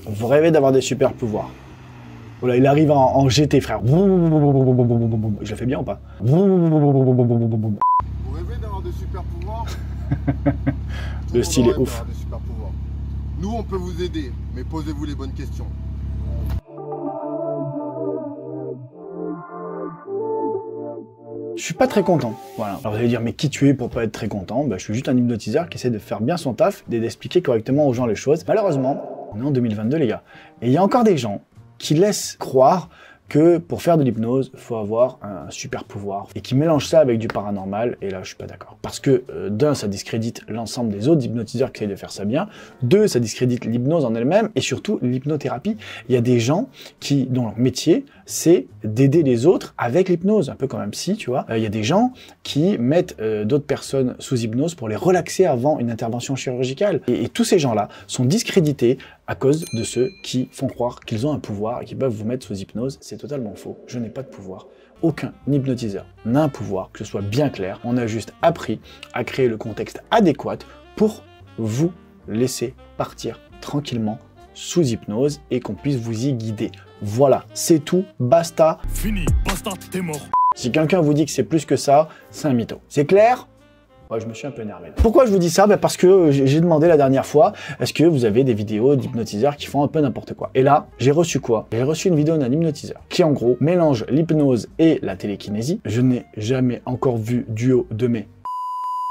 Vous rêvez d'avoir des super pouvoirs. Voilà, il arrive en GT, frère. Je le fais bien ou pas? Vous rêvez d'avoir des super pouvoirs? Le style est ouf. Nous, on peut vous aider, mais posez-vous les bonnes questions. Je suis pas très content. Voilà. Alors vous allez dire, mais qui tu es pour pas être très content? Bah, je suis juste un hypnotiseur qui essaie de faire bien son taf et d'expliquer correctement aux gens les choses. Malheureusement, on est en 2022 les gars. Et il y a encore des gens qui laissent croire que pour faire de l'hypnose, il faut avoir un super pouvoir et qui mélangent ça avec du paranormal, et là je suis pas d'accord. Parce que d'un, ça discrédite l'ensemble des autres hypnotiseurs qui essayent de faire ça bien, deux, ça discrédite l'hypnose en elle-même, et surtout l'hypnothérapie. Il y a des gens dont leur métier, c'est d'aider les autres avec l'hypnose, un peu comme un psy, tu vois. Il y a des gens qui mettent d'autres personnes sous hypnose pour les relaxer avant une intervention chirurgicale. Et tous ces gens-là sont discrédités à cause de ceux qui font croire qu'ils ont un pouvoir et qui peuvent vous mettre sous hypnose. C'est totalement faux. Je n'ai pas de pouvoir. Aucun hypnotiseur n'a un pouvoir, que ce soit bien clair. On a juste appris à créer le contexte adéquat pour vous laisser partir tranquillement sous hypnose et qu'on puisse vous y guider. Voilà, c'est tout, basta. Fini, basta, t'es mort. Si quelqu'un vous dit que c'est plus que ça, c'est un mytho. C'est clair? Ouais, je me suis un peu énervé. Pourquoi je vous dis ça? Parce que j'ai demandé la dernière fois, est-ce que vous avez des vidéos d'hypnotiseurs qui font un peu n'importe quoi? Et là, j'ai reçu quoi? J'ai reçu une vidéo d'un hypnotiseur qui, en gros, mélange l'hypnose et la télékinésie. Je n'ai jamais encore vu du haut de mes...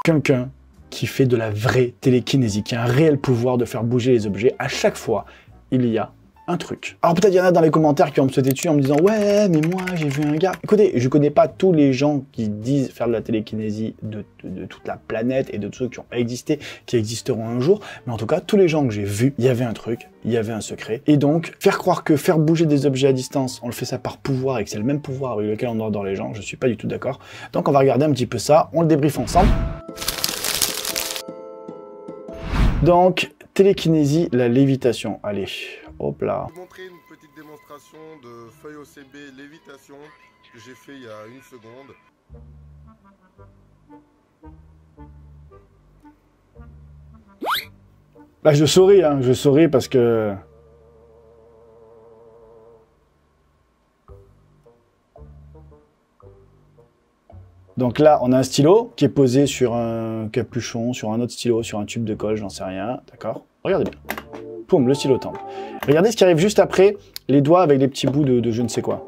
quelqu'un qui fait de la vraie télékinésie, qui a un réel pouvoir de faire bouger les objets. À chaque fois, il y a un truc. Alors peut-être il y en a dans les commentaires qui vont me sauter dessus en me disant « Ouais, mais moi, j'ai vu un gars... » Écoutez, je connais pas tous les gens qui disent faire de la télékinésie de toute la planète et de tous ceux qui ont existé, qui existeront un jour, mais en tout cas, tous les gens que j'ai vus, il y avait un truc, il y avait un secret. Et donc, faire croire que faire bouger des objets à distance, on le fait ça par pouvoir et que c'est le même pouvoir avec lequel on endort les gens, je suis pas du tout d'accord. Donc on va regarder un petit peu ça, on le débriefe ensemble. Donc, télékinésie, la lévitation. Allez, hop là. Je vais vous montrer une petite démonstration de feuille OCB lévitation que j'ai fait il y a une seconde. Bah je souris parce que... Donc là, on a un stylo qui est posé sur un capuchon, sur un autre stylo, sur un tube de colle, j'en sais rien, d'accord? Regardez bien. Poum, le stylo tombe. Regardez ce qui arrive juste après, les doigts avec les petits bouts de je ne sais quoi.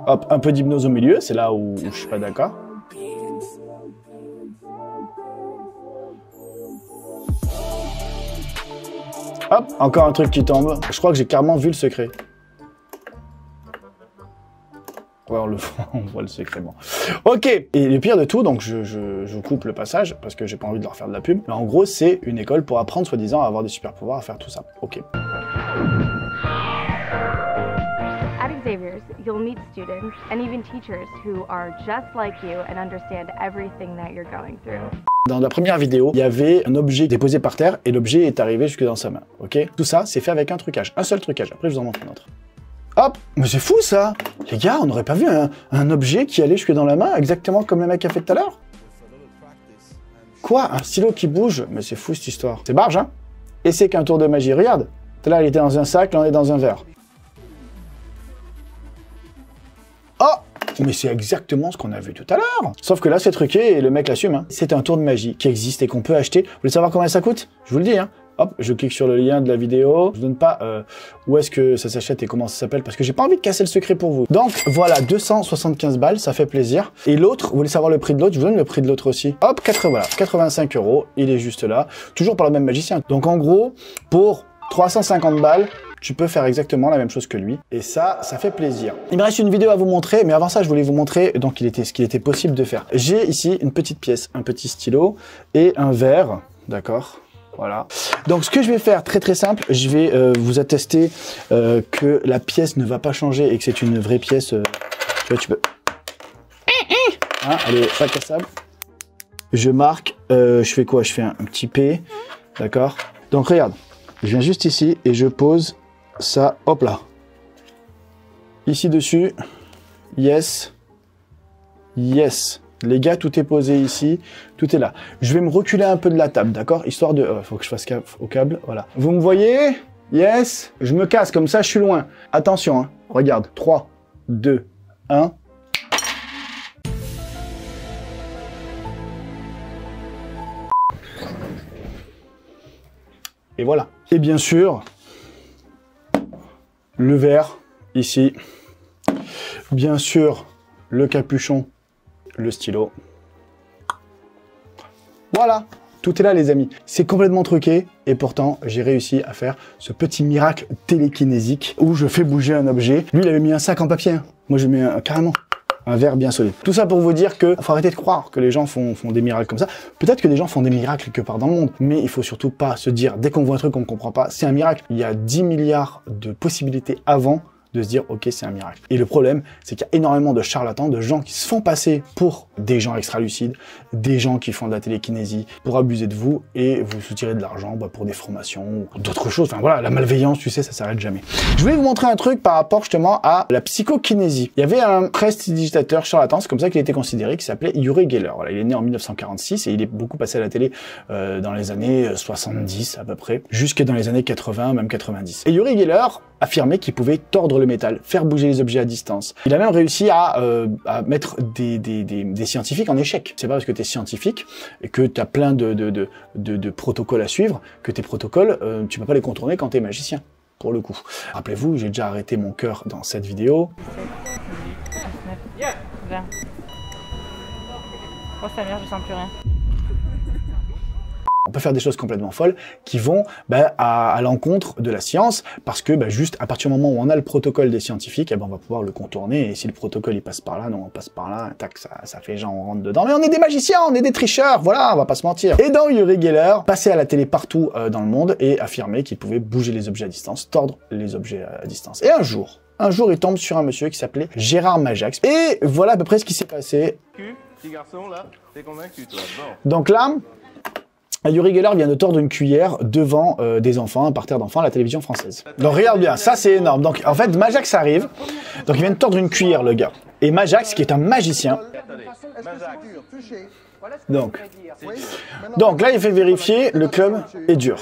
Hop, un peu d'hypnose au milieu, c'est là où je suis pas d'accord. Hop, encore un truc qui tombe. Je crois que j'ai carrément vu le secret. Ouais, on voit le secret, bon. Ok, et le pire de tout, donc je coupe le passage, parce que j'ai pas envie de leur faire de la pub, mais en gros, c'est une école pour apprendre, soi-disant, à avoir des super pouvoirs, à faire tout ça. Ok. At Xavier's, you'll meet students and even teachers who are just like you and understand everything that you're going through. Dans la première vidéo, il y avait un objet déposé par terre, et l'objet est arrivé jusque dans sa main, ok? Tout ça, c'est fait avec un trucage, un seul trucage, après je vous en montre un autre. Hop, mais c'est fou ça! Les gars, on n'aurait pas vu un objet qui allait jusque dans la main, exactement comme le mec a fait tout à l'heure? Quoi? Un stylo qui bouge? Mais c'est fou cette histoire. C'est barge, hein? Et c'est qu'un tour de magie, regarde! Tout à l'heure, il était dans un sac, là on est dans un verre. Oh! Mais c'est exactement ce qu'on a vu tout à l'heure! Sauf que là, c'est truqué et le mec l'assume, hein. C'est un tour de magie qui existe et qu'on peut acheter. Vous voulez savoir combien ça coûte? Je vous le dis, hein. Hop, je clique sur le lien de la vidéo. Je ne donne pas où est-ce que ça s'achète et comment ça s'appelle parce que j'ai pas envie de casser le secret pour vous. Donc voilà, 275 balles, ça fait plaisir. Et l'autre, vous voulez savoir le prix de l'autre? Je vous donne le prix de l'autre aussi. Hop, 85 €, il est juste là. Toujours par le même magicien. Donc en gros, pour 350 balles, tu peux faire exactement la même chose que lui. Et ça fait plaisir. Il me reste une vidéo à vous montrer, mais avant ça, je voulais vous montrer donc ce qu'il était possible de faire. J'ai ici une petite pièce, un petit stylo et un verre, d'accord? Voilà. Donc ce que je vais faire, très simple, je vais vous attester que la pièce ne va pas changer et que c'est une vraie pièce. Tu vois, tu peux... Hein, elle est pas cassable. Je marque, je fais quoi? Je fais un petit P, d'accord? Donc regarde, je viens juste ici et je pose ça, hop là. Ici dessus, yes, yes. Les gars, tout est posé ici, tout est là. Je vais me reculer un peu de la table, d'accord? Histoire de... faut que je fasse gaffe au câble, voilà. Vous me voyez? Yes? Je me casse, comme ça je suis loin. Attention, hein. Regarde. 3, 2, 1... Et voilà. Et bien sûr, le verre, ici. Bien sûr, le capuchon, le stylo. Voilà, tout est là les amis. C'est complètement truqué et pourtant j'ai réussi à faire ce petit miracle télékinésique où je fais bouger un objet. Lui il avait mis un sac en papier, hein. Moi j'ai mis carrément un verre bien solide. Tout ça pour vous dire que faut arrêter de croire que les gens font des miracles comme ça. Peut-être que des gens font des miracles quelque part dans le monde, mais il faut surtout pas se dire, dès qu'on voit un truc qu'on ne comprend pas, c'est un miracle. Il y a 10 milliards de possibilités avant de se dire ok c'est un miracle. Et le problème c'est qu'il y a énormément de charlatans, de gens qui se font passer pour des gens extra-lucides, des gens qui font de la télékinésie pour abuser de vous et vous soutirer de l'argent pour des formations ou d'autres choses. Enfin voilà, la malveillance, tu sais, ça s'arrête jamais. Je voulais vous montrer un truc par rapport justement à la psychokinésie. Il y avait un prestidigitateur charlatan, c'est comme ça qu'il a été considéré, qui s'appelait Uri Geller. Voilà, il est né en 1946 et il est beaucoup passé à la télé dans les années 70 à peu près, jusque dans les années 80, même 90. Et Uri Geller affirmait qu'il pouvait tordre le métal, faire bouger les objets à distance. Il a même réussi à mettre des scientifiques en échec. C'est pas parce que tu es scientifique et que tu as plein de protocoles à suivre que tes protocoles, tu peux pas les contourner quand tu es magicien, pour le coup. Rappelez-vous, j'ai déjà arrêté mon cœur dans cette vidéo. 20. Oh sa mère, je sens plus rien. On peut faire des choses complètement folles qui vont à l'encontre de la science parce que juste à partir du moment où on a le protocole des scientifiques, on va pouvoir le contourner et si le protocole il passe par là, non on passe par là, tac, ça fait genre on rentre dedans. Mais on est des magiciens, on est des tricheurs, voilà, on va pas se mentir. Et donc Uri Geller passait à la télé partout dans le monde et affirmait qu'il pouvait bouger les objets à distance, tordre les objets à distance. Et un jour, il tombe sur un monsieur qui s'appelait Gérard Majax. Et voilà à peu près ce qui s'est passé. Petit garçon là, t'es convaincu toi? Donc là, Uri Geller vient de tordre une cuillère devant des enfants, un parterre d'enfants à la télévision française. Donc regarde bien, ça c'est énorme. Donc en fait, Majax arrive, donc il vient de tordre une cuillère le gars. Et Majax, qui est un magicien, donc là il fait vérifier, le club est dur.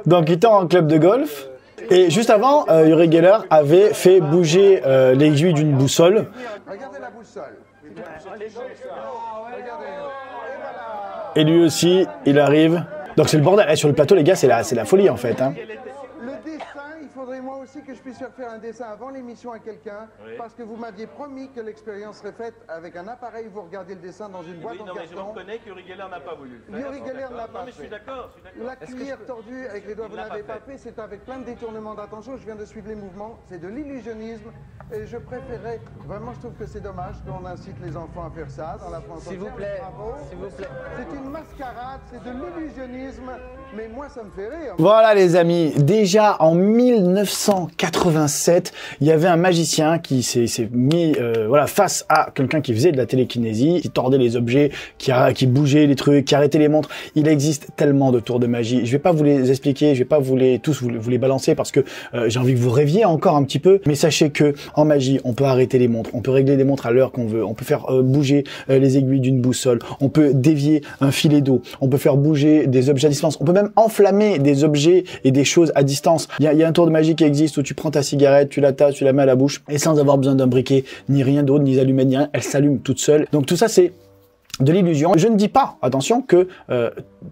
Donc il tord en club de golf. Et juste avant, Uri Geller avait fait bouger l'aiguille d'une boussole. Regardez la boussole. Et lui aussi, il arrive. Donc c'est le bordel. Sur le plateau, les gars, c'est la folie en fait. Hein. Le dessin, il faudrait moi aussi que je puisse faire un dessin avant l'émission à quelqu'un, parce que vous m'aviez promis que l'expérience serait faite avec un appareil, vous regardez le dessin dans une boîte en carton. Mais je reconnais qu'Uri Geller n'a pas voulu le faire. Uri Geller n'a pas mais je suis d'accord. La cuillère tordue avec les doigts, vous l'avez pas fait, c'est avec plein de détournements d'attention, je viens de suivre les mouvements, c'est de l'illusionnisme, et je préférais, vraiment je trouve que c'est dommage qu'on incite les enfants à faire ça dans la France. S'il vous plaît, bravo. s'il vous plaît. C'est une mascarade, c'est de l'illusionnisme, mais moi ça me fait rire. Voilà les amis, déjà en 1987, il y avait un magicien qui s'est mis face à quelqu'un qui faisait de la télékinésie, qui tordait les objets, qui bougeait les trucs, qui arrêtait les montres. Il existe tellement de tours de magie. Je vais pas vous les expliquer, je vais pas vous les balancer parce que j'ai envie que vous rêviez encore un petit peu. Mais sachez que en magie, on peut arrêter les montres, on peut régler des montres à l'heure qu'on veut, on peut faire bouger les aiguilles d'une boussole, on peut dévier un filet d'eau, on peut faire bouger des objets à distance, on peut même enflammer des objets et des choses à distance. Il y a un tour de magie qui existe où tu prends ta cigarette, tu la tasses, tu la mets à la bouche et sans avoir besoin d'un briquet, ni rien d'autre, ni d'allumette, ni rien, elle s'allume toute seule. Donc tout ça c'est de l'illusion. Je ne dis pas, attention, que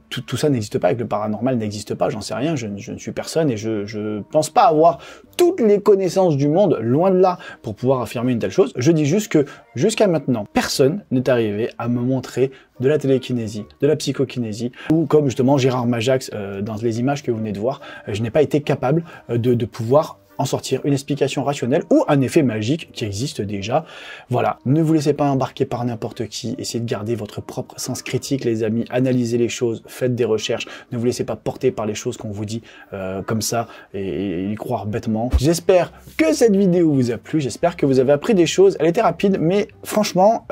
tout ça n'existe pas et que le paranormal n'existe pas, j'en sais rien, je ne suis personne et je pense pas avoir toutes les connaissances du monde, loin de là, pour pouvoir affirmer une telle chose. Je dis juste que, jusqu'à maintenant, personne n'est arrivé à me montrer de la télékinésie, de la psychokinésie, ou comme justement Gérard Majax dans les images que vous venez de voir, je n'ai pas été capable de pouvoir en sortir une explication rationnelle ou un effet magique qui existe déjà. Voilà, ne vous laissez pas embarquer par n'importe qui, essayez de garder votre propre sens critique les amis, analysez les choses, faites des recherches, ne vous laissez pas porter par les choses qu'on vous dit comme ça et y croire bêtement. J'espère que cette vidéo vous a plu, j'espère que vous avez appris des choses, elle était rapide mais franchement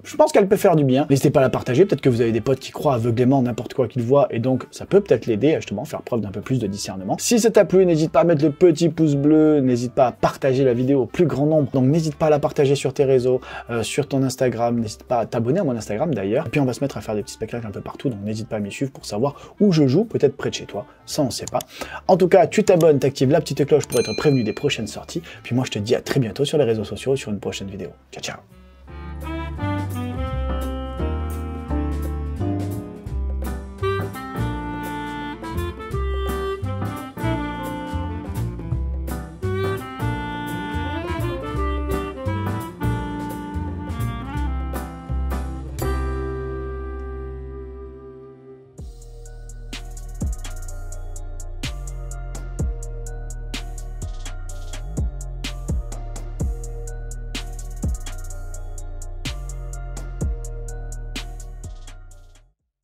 Je pense qu'elle peut faire du bien. N'hésitez pas à la partager, peut-être que vous avez des potes qui croient aveuglément n'importe quoi qu'ils voient, et donc ça peut peut-être l'aider à justement faire preuve d'un peu plus de discernement. Si ça t'a plu, n'hésite pas à mettre le petit pouce bleu, n'hésite pas à partager la vidéo au plus grand nombre, donc n'hésite pas à la partager sur tes réseaux, sur ton Instagram, n'hésite pas à t'abonner à mon Instagram d'ailleurs, et puis on va se mettre à faire des petits spectacles un peu partout, donc n'hésite pas à m'y suivre pour savoir où je joue, peut-être près de chez toi, ça on sait pas. En tout cas, tu t'abonnes, t'actives la petite cloche pour être prévenu des prochaines sorties, puis moi je te dis à très bientôt sur les réseaux sociaux et sur une prochaine vidéo. Ciao ciao.